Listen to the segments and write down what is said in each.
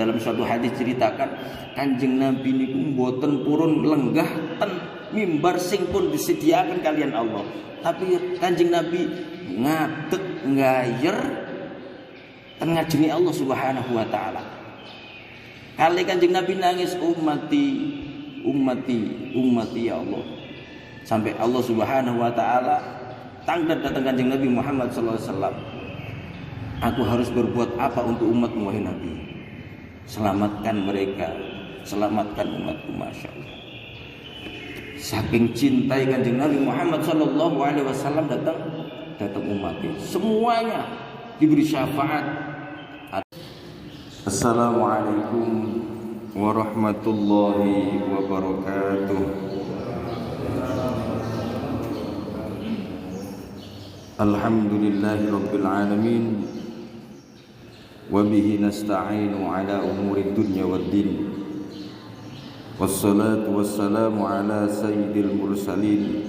dalam suatu hadis ceritakan Kanjeng Nabi niku mboten purun lenggah ten mimbar sing pun disediakan kalian Allah. Tapi Kanjeng Nabi ngadeg ngayer ten ngajeni Allah Subhanahu wa taala. Kali Kanjeng Nabi nangis, ummati ya Allah. Sampai Allah Subhanahu wa taala tangdat datang Kanjeng Nabi Muhammad sallallahu alaihi wasallam. Aku harus berbuat apa untuk umatmu wahai Nabi? Selamatkan mereka, selamatkan umatku, Masya Allah. Saking cintai Kanjeng Nabi Muhammad sallallahu alaihi wasallam datang umatnya. Semuanya diberi syafaat. Assalamualaikum warahmatullahi wabarakatuh. Alhamdulillahi rabbil alamin. Wabihi nasta'inu ala umuri dunya waddin. Wassalatu wassalamu ala sayyidil mursalin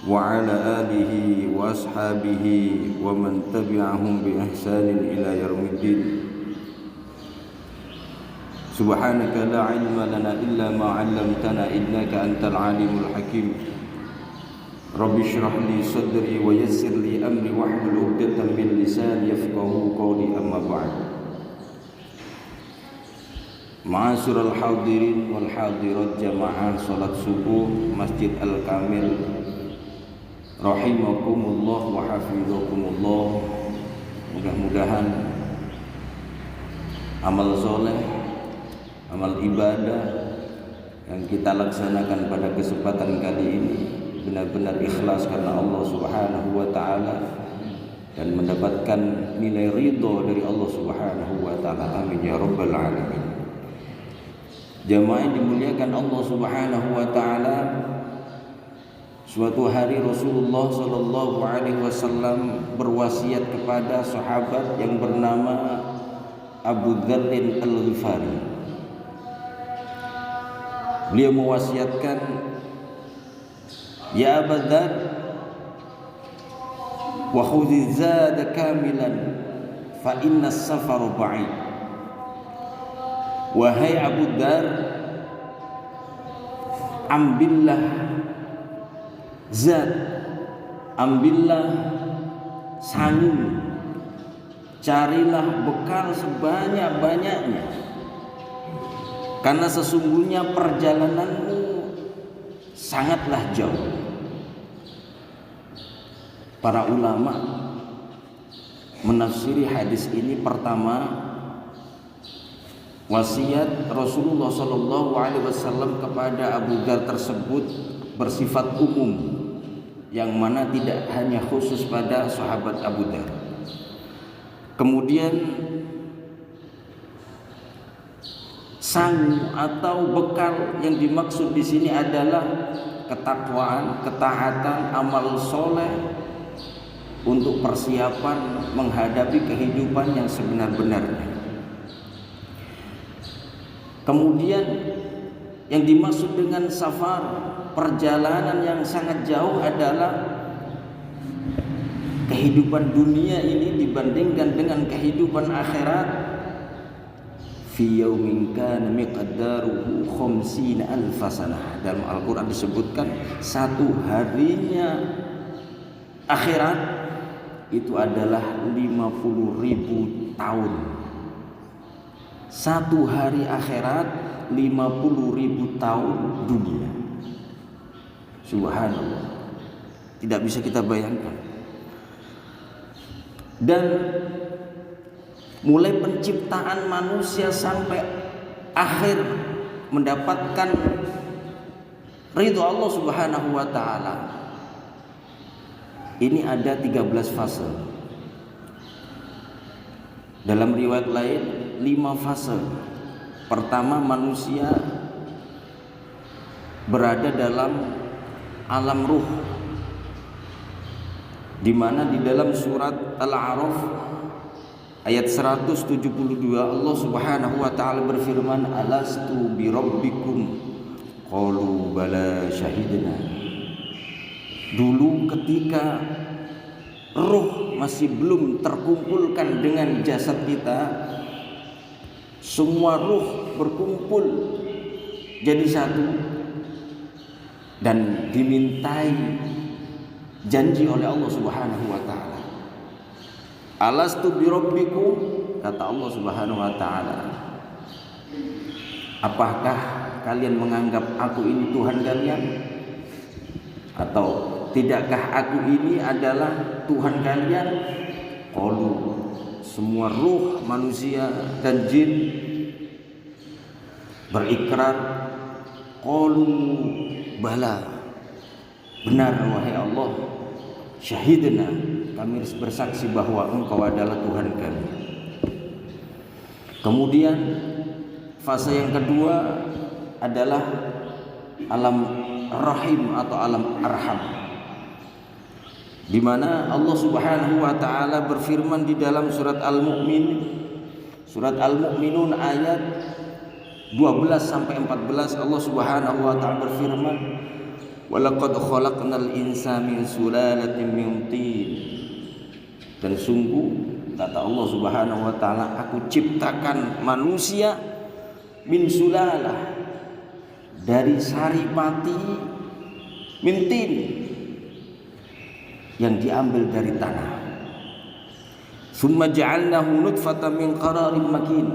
wa ala alihi wa ashabihi wa man tabi'ahum bi ihsanin ila yaumiddin. Subhanaka la ilma lana illa ma 'allamtana innaka antal alimul hakim. Rabbi shrah li sadri wa yassir li amri wahlul 'uqdatam min lisani yafqahu qawli, amma ba'd. Ma'asyiral hadirin wal hadirat jamaah salat subuh Masjid Al-Kamil rahimakumullah wa hafizakumullah. Mudah-mudahan amal soleh, amal ibadah yang kita laksanakan pada kesempatan kali ini benar-benar ikhlas karena Allah Subhanahu wa taala dan mendapatkan nilai ridho dari Allah Subhanahu wa taala. Amin ya rabbal alamin. Jamaah yang dimuliakan Allah Subhanahu wa taala, suatu hari Rasulullah sallallahu alaihi wasallam berwasiat kepada sahabat yang bernama Abu Dzar Al-Ghifari. Beliau mewasiatkan, ya Abu Dzar, wa khudhi zada kamilan fa inna as-safara ba'id. Wahai Abu Dzar, ambillah zat, ambillah sangin, carilah bekal sebanyak-banyaknya, karena sesungguhnya perjalananmu sangatlah jauh. Para ulama menafsiri hadis ini, pertama, wasiat Rasulullah sallallahu alaihi wasallam kepada Abu Dzar tersebut bersifat umum, yang mana tidak hanya khusus pada sahabat Abu Dzar. Kemudian sang atau bekal yang dimaksud di sini adalah ketakwaan, ketaatan, amal soleh untuk persiapan menghadapi kehidupan yang sebenar-benarnya. Kemudian yang dimaksud dengan safar, perjalanan yang sangat jauh, adalah kehidupan dunia ini dibandingkan dengan kehidupan akhirat. Fi yaumin kana miqdaruhu khamsina alf sanah. Dalam Al-Qur'an disebutkan satu harinya akhirat itu adalah 50.000 tahun. Satu hari akhirat 50.000 tahun dunia. Subhanallah, tidak bisa kita bayangkan. Dan mulai penciptaan manusia sampai akhir mendapatkan ridho Allah Subhanahu wa taala, ini ada 13 fase. Dalam riwayat lain 5 fase. Pertama, manusia berada dalam alam ruh, di mana di dalam surat Al-A'raf ayat 172 Allah Subhanahu wa taala berfirman, alastu bi rabbikum qalu bala syahidna. Dulu ketika ruh masih belum terkumpulkan dengan jasad kita, semua ruh berkumpul jadi satu dan dimintai janji oleh Allah Subhanahu wa taala. Alastu birabbikum, kata Allah Subhanahu wa taala, apakah kalian menganggap aku ini Tuhan kalian? Atau tidakkah aku ini adalah Tuhan kalian? Qalu, semua ruh manusia dan jin berikrar, qalu bala, benar wahai Allah, syahidna, kami bersaksi bahwa engkau adalah Tuhan kami. Kemudian fase yang kedua adalah alam rahim atau alam arham, di mana Allah Subhanahu wa taala berfirman di dalam surat Al-Mu'minun ayat 12 sampai 14. Allah Subhanahu wa taala berfirman, "Walaqad khalaqnal insana min sulalatin min tin." Dan sungguh kata Allah Subhanahu wa taala, aku ciptakan manusia min sulalah, dari saripati, min tin, yang diambil dari tanah. Tsumma ja'alnahu nutfatan min qararin makin.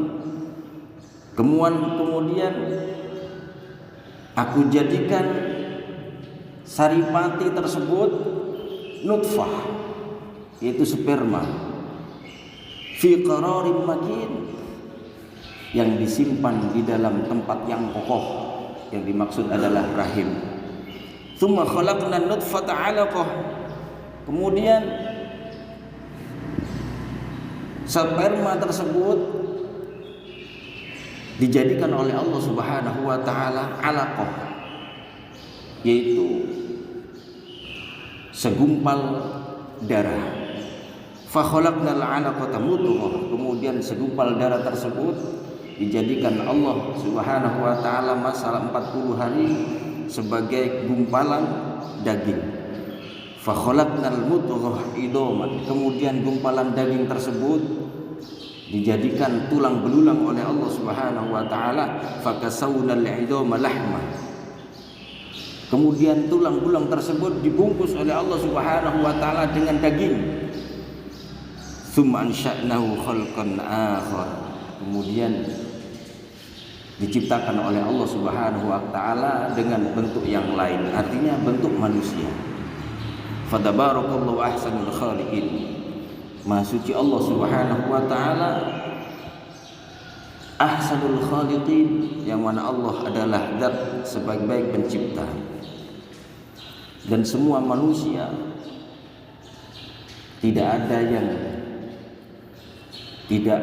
Kemudian aku jadikan saripati tersebut nutfah, yaitu sperma, fi qararin makin, yang disimpan di dalam tempat yang kokoh, yang dimaksud adalah rahim. Tsumma khalaqna nutfata 'alaqah. Kemudian sperma tersebut dijadikan oleh Allah Subhanahu wa taala 'alaqah, yaitu segumpal darah. Fa khalaqnal 'alaqata mudghah. Kemudian segumpal darah tersebut dijadikan Allah Subhanahu wa taala masalah 40 hari sebagai gumpalan daging. Fa khalaqnal mudghah idaman. Kemudian gumpalan daging tersebut dijadikan tulang belulang oleh Allah Subhanahu wa taala. Fa kasawnal idama lahma. Kemudian tulang belulang tersebut dibungkus oleh Allah Subhanahu wa taala dengan daging. Tsumma ansha'nahu khalqan akhar. Kemudian diciptakan oleh Allah Subhanahu wa taala dengan bentuk yang lain, artinya bentuk manusia. Fatabarakallahu ahsanul khaliqin. Maha suci Allah Subhanahu wa taala, ahsanul khaliqin, yang mana Allah adalah zat sebaik-baik pencipta. Dan semua manusia tidak ada yang tidak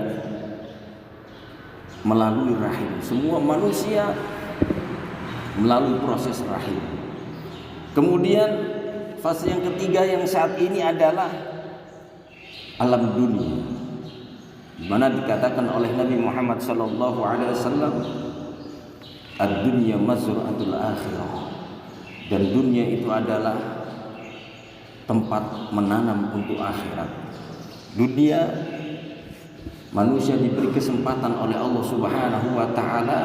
melalui rahim. Semua manusia melalui proses rahim. Kemudian fase yang ketiga yang saat ini adalah alam dunia, di mana dikatakan oleh Nabi Muhammad sallallahu alaihi wasallam, ad-dunya mazra'atul akhirah. Dan dunia itu adalah tempat menanam untuk akhirat. Dunia, manusia diberi kesempatan oleh Allah Subhanahu wa taala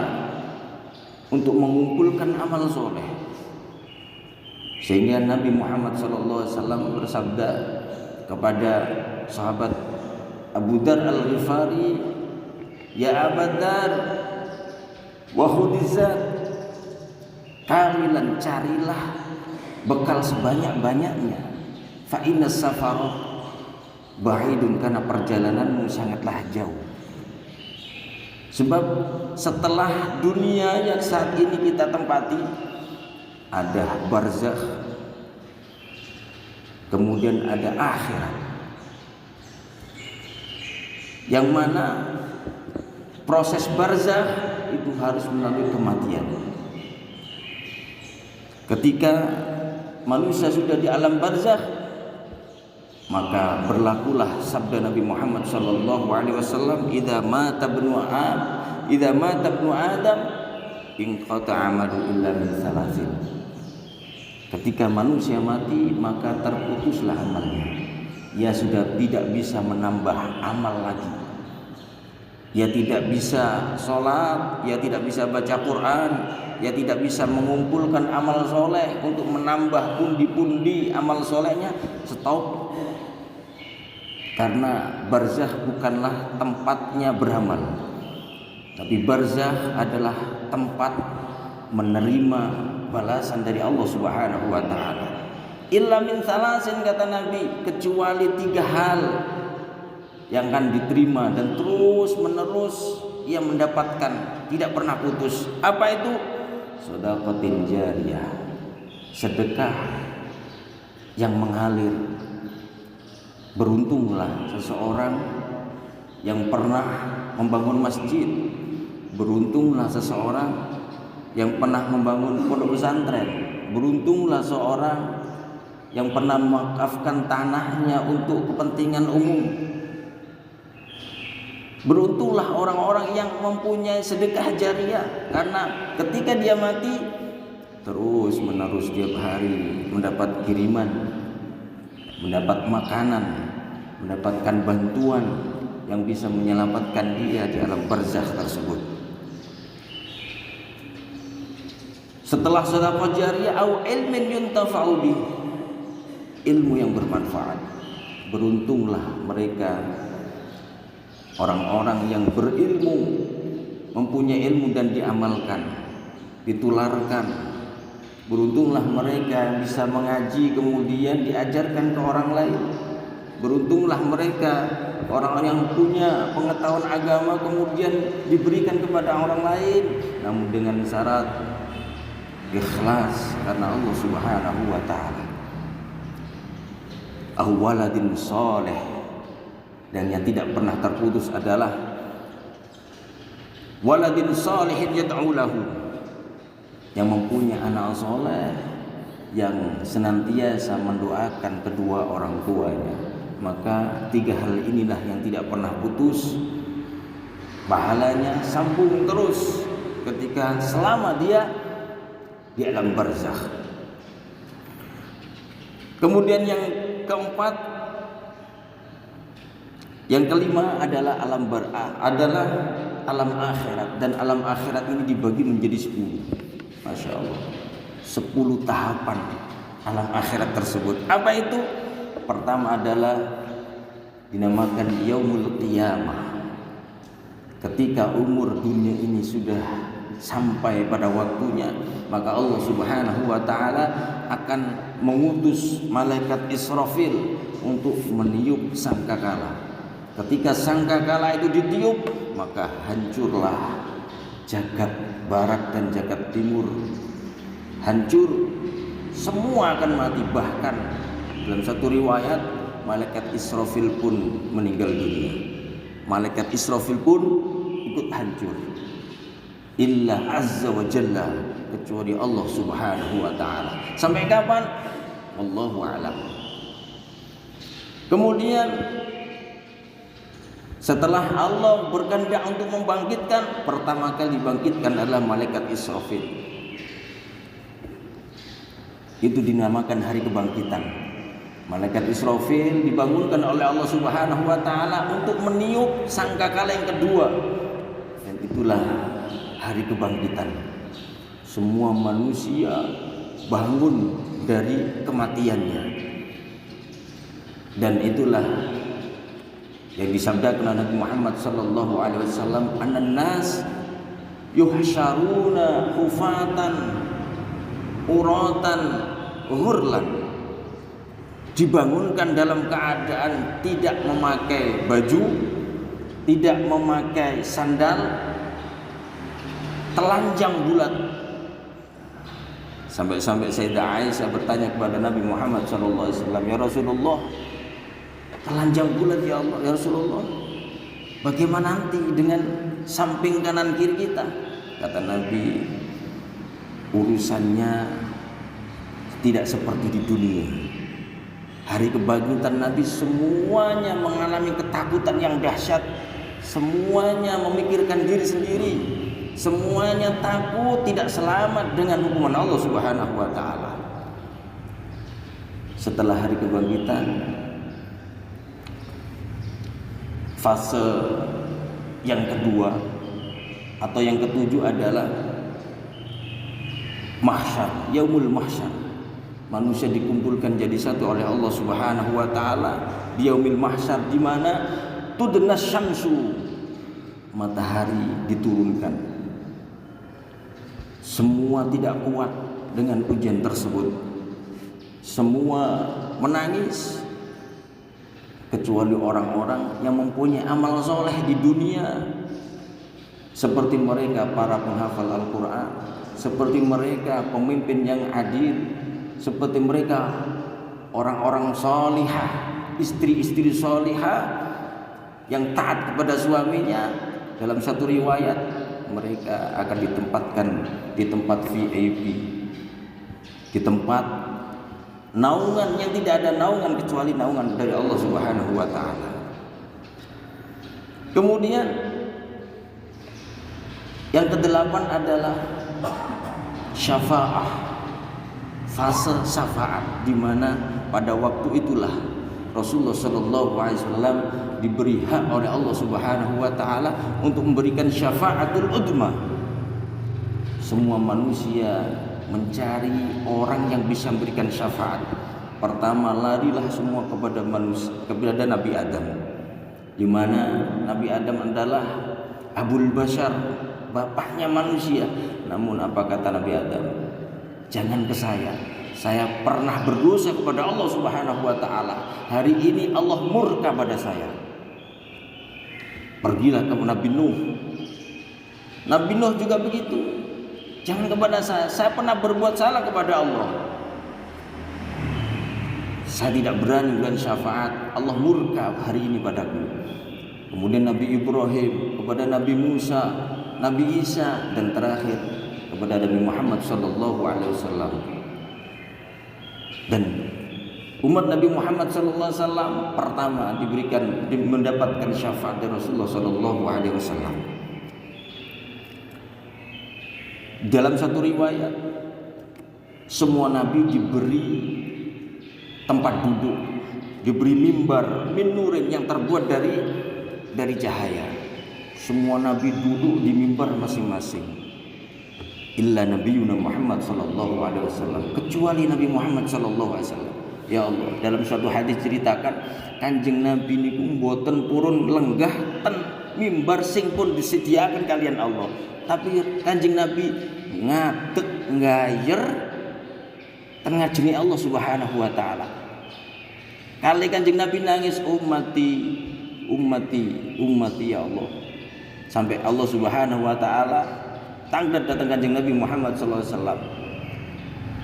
untuk mengumpulkan amal soleh. Sehingga Nabi Muhammad SAW bersabda kepada sahabat Abu Dar Al-Ghifari, "Ya Abu Dar, wa khudizat, kamilan, carilah bekal sebanyak-banyaknya. Fa inna safara ba'idun, karena perjalananmu sangatlah jauh." Sebab setelah dunia yang saat ini kita tempati, ada barzakh, kemudian ada akhirat, yang mana proses barzakh itu harus melalui kematian. Ketika manusia sudah di alam barzakh, maka berlakulah sabda Nabi Muhammad sallallahu alaihi wasallam, "Idza mata ibnu Adam inqata 'amalu illa min salasin." Ketika manusia mati, maka terputuslah amalnya. Ia sudah tidak bisa menambah amal lagi. ia tidak bisa sholat, ia tidak bisa baca Quran, ia tidak bisa mengumpulkan amal soleh untuk menambah pundi-pundi amal solehnya, stop. Karena barzakh bukanlah tempatnya beramal, tapi barzakh adalah tempat menerima balasan dari Allah Subhanahu wa taala. Illa min salasin, kata Nabi, kecuali 3 hal yang akan diterima dan terus menerus ia mendapatkan, tidak pernah putus. Apa itu? Shadaqatin jariyah, sedekah yang mengalir. Beruntunglah seseorang yang pernah membangun masjid, beruntunglah seseorang yang pernah membangun pondok pesantren, beruntunglah seorang yang pernah mewakafkan tanahnya untuk kepentingan umum. Beruntunglah orang-orang yang mempunyai sedekah jariyah, karena ketika dia mati terus menerus tiap hari mendapat kiriman, mendapat makanan, mendapatkan bantuan yang bisa menyelamatkan dia di alam barzakh tersebut. Setelah sedekah jariyah au ilmin yuntafa'u bih, ilmu yang bermanfaat. Beruntunglah mereka orang-orang yang berilmu, mempunyai ilmu dan diamalkan, ditularkan. Beruntunglah mereka yang bisa mengaji kemudian diajarkan ke orang lain. Beruntunglah mereka orang-orang yang punya pengetahuan agama kemudian diberikan kepada orang lain, namun dengan syarat ikhlas karena Allah Subhanahu wa taala. Waladin soleh, dan yang tidak pernah terputus adalah waladin salihin yad'u lahu, yang mempunyai anak soleh yang senantiasa mendoakan kedua orang tuanya. Maka 3 hal inilah yang tidak pernah putus, pahalanya sambung terus ketika selama dia di alam barzakh. Kemudian yang keempat, yang kelima adalah alam akhirat, dan alam akhirat ini dibagi menjadi 10. Masya Allah, 10 tahapan alam akhirat tersebut. Apa itu? Pertama adalah dinamakan yaumul qiyamah. Ketika umur dunia ini sudah sampai pada waktunya, maka Allah Subhanahu wa taala akan mengutus malaikat Israfil untuk meniup sangkakala. Ketika sangkakala itu ditiup, maka hancurlah jagat barat dan jagat timur. Hancur, semua akan mati. Bahkan dalam satu riwayat, malaikat Israfil pun meninggal dunia. Malaikat Israfil pun ikut hancur. Illa azza wa jalla, kecuali Allah Subhanahu wa taala. Sampai kapan? Wallahu a'lam. Kemudian setelah Allah berkehendak untuk membangkitkan, pertama kali dibangkitkan adalah malaikat Israfil. Itu dinamakan hari kebangkitan. Malaikat Israfil dibangunkan oleh Allah Subhanahu wa taala untuk meniup sangkakala yang kedua. Dan itulah hari kebangkitan. Semua manusia bangun dari kematiannya. Dan itulah yang disabdakan oleh Nabi Muhammad sallallahu alaihi wasallam, "Anan nas yuhsyaruna hufatan uratan ghurlan." Dibangunkan dalam keadaan tidak memakai baju, tidak memakai sandal, telanjang bulat. Sampai-sampai Sayyidah Aisyah bertanya kepada Nabi Muhammad sallallahu alaihi wasallam, "Ya Rasulullah, telanjang bulat ya Allah, ya Rasulullah, bagaimana nanti dengan samping kanan kiri kita?" Kata Nabi, urusannya tidak seperti di dunia. Hari kebangkitan Nabi semuanya mengalami ketakutan yang dahsyat, semuanya memikirkan diri sendiri, semuanya takut tidak selamat dengan hukuman Allah Subhanahu wa taala. Setelah hari kebangkitan, fase yang kedua atau yang ketujuh adalah mahsyar, yaumul mahsyar. Manusia dikumpulkan jadi satu oleh Allah Subhanahu wa taala di yaumil mahsyar, di mana tudnas syamsu, matahari diturunkan. Semua tidak kuat dengan ujian tersebut. Semua menangis kecuali orang-orang yang mempunyai amal soleh di dunia, seperti mereka para penghafal Al-Quran, seperti mereka pemimpin yang adil, seperti mereka orang-orang solihah, istri-istri solihah yang taat kepada suaminya. Dalam satu riwayat mereka akan ditempatkan di tempat VIP, di tempat naungan yang tidak ada naungan kecuali naungan dari Allah Subhanahu wa taala. Kemudian yang kedelapan adalah syafaah, fase syafaat, di mana pada waktu itulah Rasulullah Shallallahu Alaihi Wasallam diberi hak oleh Allah Subhanahu Wa Taala untuk memberikan syafaatul udma. Semua manusia mencari orang yang bisa memberikan syafaat. Pertama, larilah semua kepada manusia, kepada Nabi Adam, di mana Nabi Adam adalah Abul Bashar, bapaknya manusia. Namun apa kata Nabi Adam? Jangan ke saya pernah berdosa kepada Allah Subhanahu wa taala. Hari ini Allah murka pada saya. Pergilah ke Nabi Nuh. Nabi Nuh juga begitu. Jangan kepada saya pernah berbuat salah kepada Allah. Saya tidak berani memberikan syafaat, Allah murka hari ini padaku. Kemudian Nabi Ibrahim kepada Nabi Musa, Nabi Isa, dan terakhir kepada Nabi Muhammad sallallahu alaihi wasallam. Dan umat Nabi Muhammad sallallahu alaihi wasallam pertama mendapatkan syafaat dari Rasulullah sallallahu alaihi wasallam. Dalam satu riwayat, semua nabi diberi tempat duduk, diberi mimbar min nurin yang terbuat dari cahaya. Semua nabi duduk di mimbar masing-masing. Illa Nabiyuna Muhammad sallallahu alaihi wasallam, kecuali Nabi Muhammad sallallahu alaihi wasallam. Ya Allah, dalam suatu hadis ceritakan Kanjeng Nabi niku mboten purun lenggah ten mimbar sing pun disediakan kalian Allah. Tapi Kanjeng Nabi ngadeg ngayer ten ngajeni Allah Subhanahu wa taala. Kali Kanjeng Nabi nangis, ummati ya Allah. Sampai Allah Subhanahu wa taala tangdat datang Kanjeng Nabi Muhammad SAW.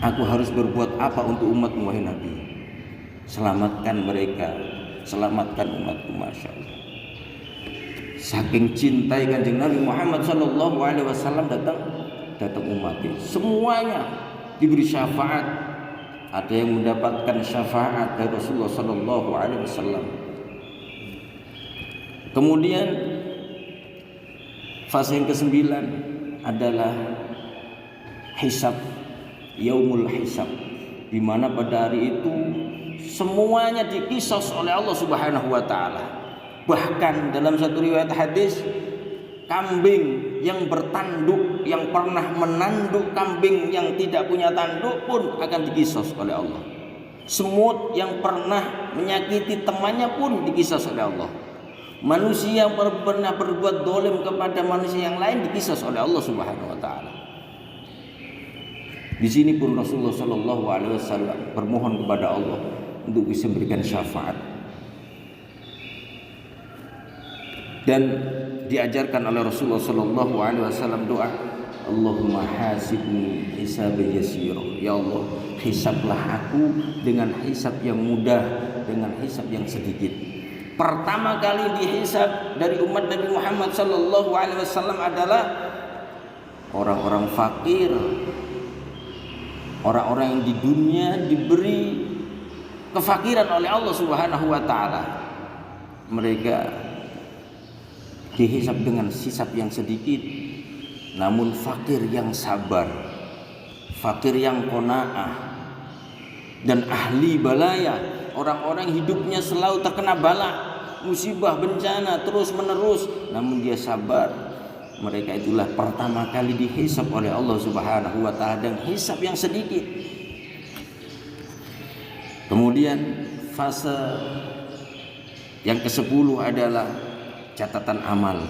Aku harus berbuat apa untuk umatmu wahai Nabi? Selamatkan mereka, selamatkan umatku. Masya Allah. Saking cintai Kanjeng Nabi Muhammad SAW datang umatnya. Semuanya diberi syafaat. Ada yang mendapatkan syafaat dari Rasulullah SAW. Kemudian fase yang ke-9 adalah hisab, yaumul hisab, di mana pada hari itu semuanya dikisos oleh Allah Subhanahu wa taala. Bahkan dalam satu riwayat hadis, kambing yang bertanduk, yang pernah menanduk kambing yang tidak punya tanduk pun akan dikisos oleh Allah. Semut yang pernah menyakiti temannya pun dikisos oleh Allah. Manusia yang pernah berbuat dolim kepada manusia yang lain dikisos oleh Allah Subhanahu wa taala. Di sini pun Rasulullah sallallahu alaihi wasallam bermohon kepada Allah untuk bisa memberikan syafaat. Dan diajarkan oleh Rasulullah sallallahu alaihi wasallam doa, Allahumma hasibni hisaban yasira. Ya Allah, hisablah aku dengan hisab yang mudah, dengan hisab yang sedikit. Pertama kali dihisab dari umat Nabi Muhammad sallallahu alaihi wasallam adalah orang-orang fakir, orang-orang yang di dunia diberi kefakiran oleh Allah Subhanahu wa taala. Mereka dihisab dengan hisab yang sedikit, namun fakir yang sabar, fakir yang qanaah, dan ahli balaya, orang-orang hidupnya selalu terkena bala. musibah, bencana terus menerus, namun dia sabar. Mereka itulah pertama kali dihisab oleh Allah Subhanahu wa taala, dan hisab yang sedikit. Kemudian fase yang ke-10 adalah catatan amal.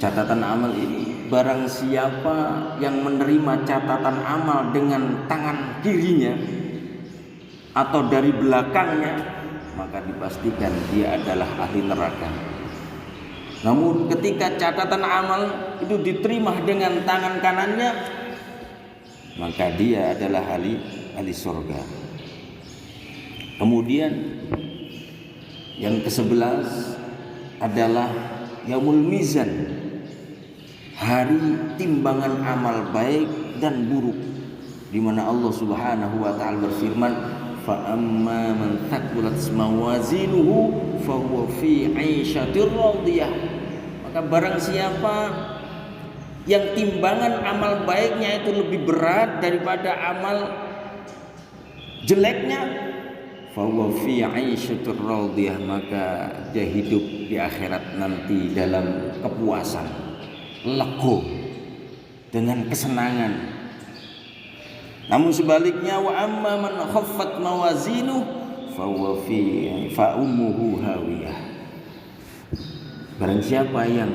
Catatan amal ini, barang siapa yang menerima catatan amal dengan tangan kirinya atau dari belakangnya, maka dipastikan dia adalah ahli neraka. Namun ketika catatan amal itu diterima dengan tangan kanannya, maka dia adalah ahli surga. Kemudian yang ke-11 adalah yaumul mizan, hari timbangan amal baik dan buruk, di mana Allah Subhanahu wa taala berfirman, fa amma man thaqulat mawazinuhu fa huwa fi 'aisyatir radiyah. Maka barang siapa yang timbangan amal baiknya itu lebih berat daripada amal jeleknya, fa huwa fi 'aisyatir radiyah, maka dia hidup di akhirat nanti dalam kepuasan, lego, dengan kesenangan. Namun sebaliknya, wa amma man khaffat mawazinuh fa ummuhu hawiyah. Barang siapa yang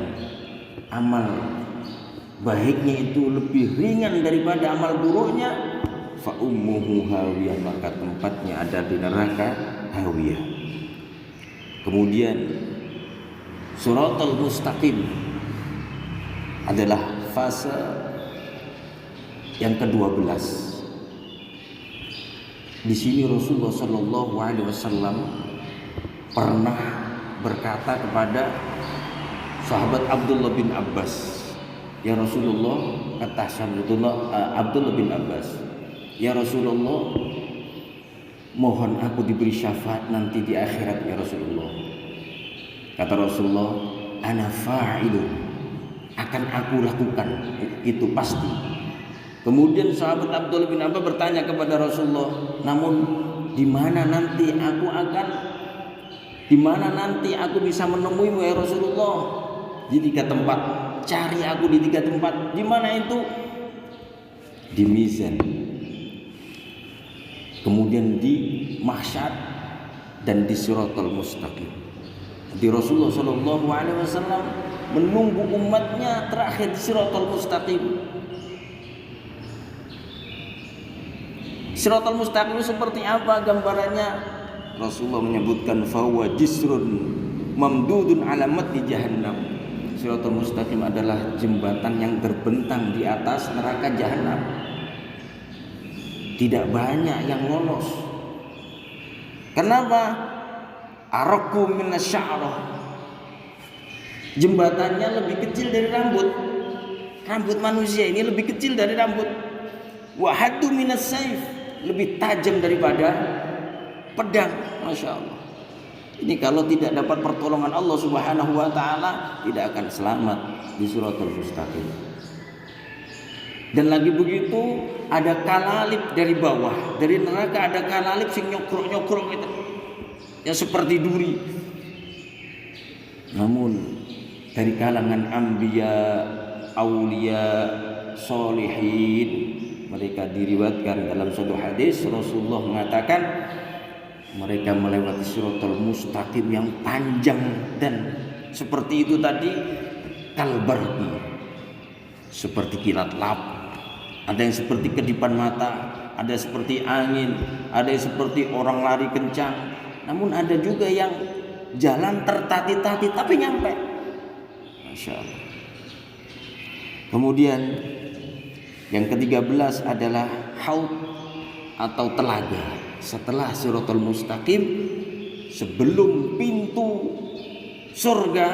amal baiknya itu lebih ringan daripada amal buruknya, fa ummuhu hawiyah, maka tempatnya ada di neraka hawiyah. Kemudian siratal mustaqim adalah fase yang ke-12. Di sini Rasulullah Shallallahu Alaihi Wasallam pernah berkata kepada sahabat Abdullah bin Abbas, ya Rasulullah, kata Abdullah bin Abbas, ya Rasulullah, mohon aku diberi syafaat nanti di akhirat ya Rasulullah. Kata Rasulullah, ana fa'ilun, akan aku lakukan itu pasti. Kemudian sahabat Abdullah bin Abbas bertanya kepada Rasulullah, namun di mana nanti aku bisa menemuimu ya Rasulullah? Di 3 tempat. Cari aku di 3 tempat. Di mana itu? Di mizan, kemudian di mahsyar, dan di siratal mustaqim. Jadi Rasulullah Shallallahu Alaihi Wasallam menunggu umatnya terakhir di siratal mustaqim. Siratal mustaqim seperti apa gambarannya? Rasulullah menyebutkan fahuwa jisrun mamdudun ala matni jahannam. Siratal mustaqim adalah jembatan yang terbentang di atas neraka jahanam. Tidak banyak yang lolos. Kenapa? Araku minasya'rah. Jembatannya lebih kecil dari rambut. Rambut manusia ini lebih kecil dari rambut. Wa haddu minas saif, lebih tajam daripada pedang. Masya Allah. Ini kalau tidak dapat pertolongan Allah Subhanahu wa taala, tidak akan selamat di siratal mustaqim. Dan lagi begitu, ada kalalip dari bawah, dari neraka ada kalalip sing nyokrok-nyokrok gitu, yang seperti duri. Namun dari kalangan anbiya, aulia, solihin, mereka diriwayatkan dalam suatu hadis Rasulullah mengatakan mereka melewati siratal mustaqim yang panjang, dan seperti itu tadi, kalbarqi, seperti kilat lap. Ada yang seperti kedipan mata, ada seperti angin, ada yang seperti orang lari kencang. Namun ada juga yang jalan tertati-tati tapi nyampe. Masya Allah. Kemudian yang ke-13 adalah haud atau telaga. Setelah siratal mustaqim, sebelum pintu surga,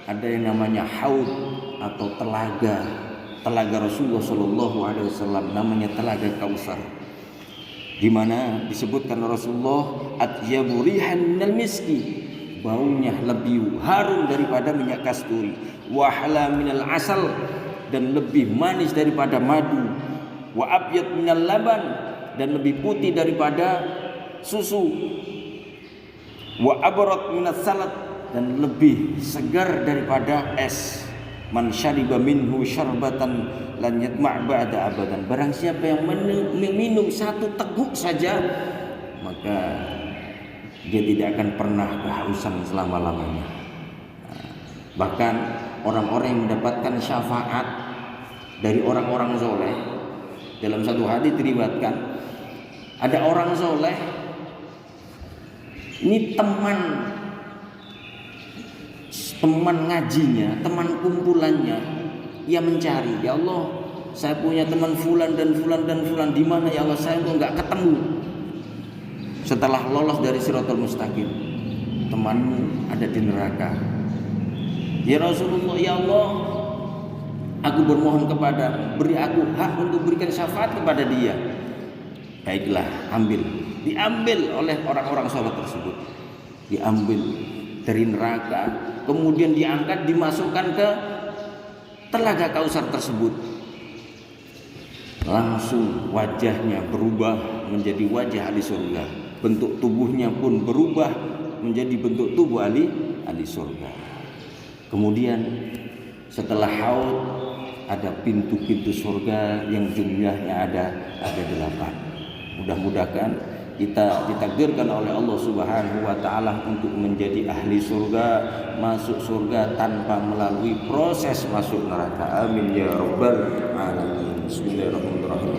ada yang namanya haud atau telaga. Telaga Rasulullah Shallallahu Alaihi Wasallam, namanya telaga Kautsar, di mana disebutkan Rasulullah atyabu rihan minal miski, baunya lebih harum daripada minyak kasturi, wahla minal asal, dan lebih manis daripada madu, wa abyad minal laban, dan lebih putih daripada susu. wa abrad minas salat, dan lebih segar daripada es. Man syariba minhu syarbatan lan yatma' ba'da abadan. Barang siapa yang meminum satu teguk saja, maka dia tidak akan pernah kehausan selama-lamanya. Bahkan orang-orang yang mendapatkan syafaat dari orang-orang soleh, dalam satu hadis diriwayatkan ada orang soleh ini teman ngajinya, teman kumpulannya, ia mencari, ya Allah, saya punya teman fulan dan fulan dan fulan, di mana ya Allah, saya kok nggak ketemu. Setelah lolos dari Shiratal Mustaqim, temanmu ada di neraka. Ya Rasulullah, ya Allah, aku bermohon kepada, beri aku hak untuk berikan syafaat kepada dia. Baiklah, ambil. Diambil oleh orang-orang salat tersebut, diambil dari neraka, kemudian diangkat, dimasukkan ke telaga Kausar tersebut. Langsung wajahnya berubah menjadi wajah ahli surga, bentuk tubuhnya pun berubah menjadi bentuk tubuh ahli surga. Kemudian setelah haud ada pintu-pintu surga yang jumlahnya ada 8. Mudah-mudahan kita ditakdirkan oleh Allah Subhanahu wa taala untuk menjadi ahli surga, masuk surga tanpa melalui proses masuk neraka. Amin ya rabbal alamin. Bismillahirrahmanirrahim.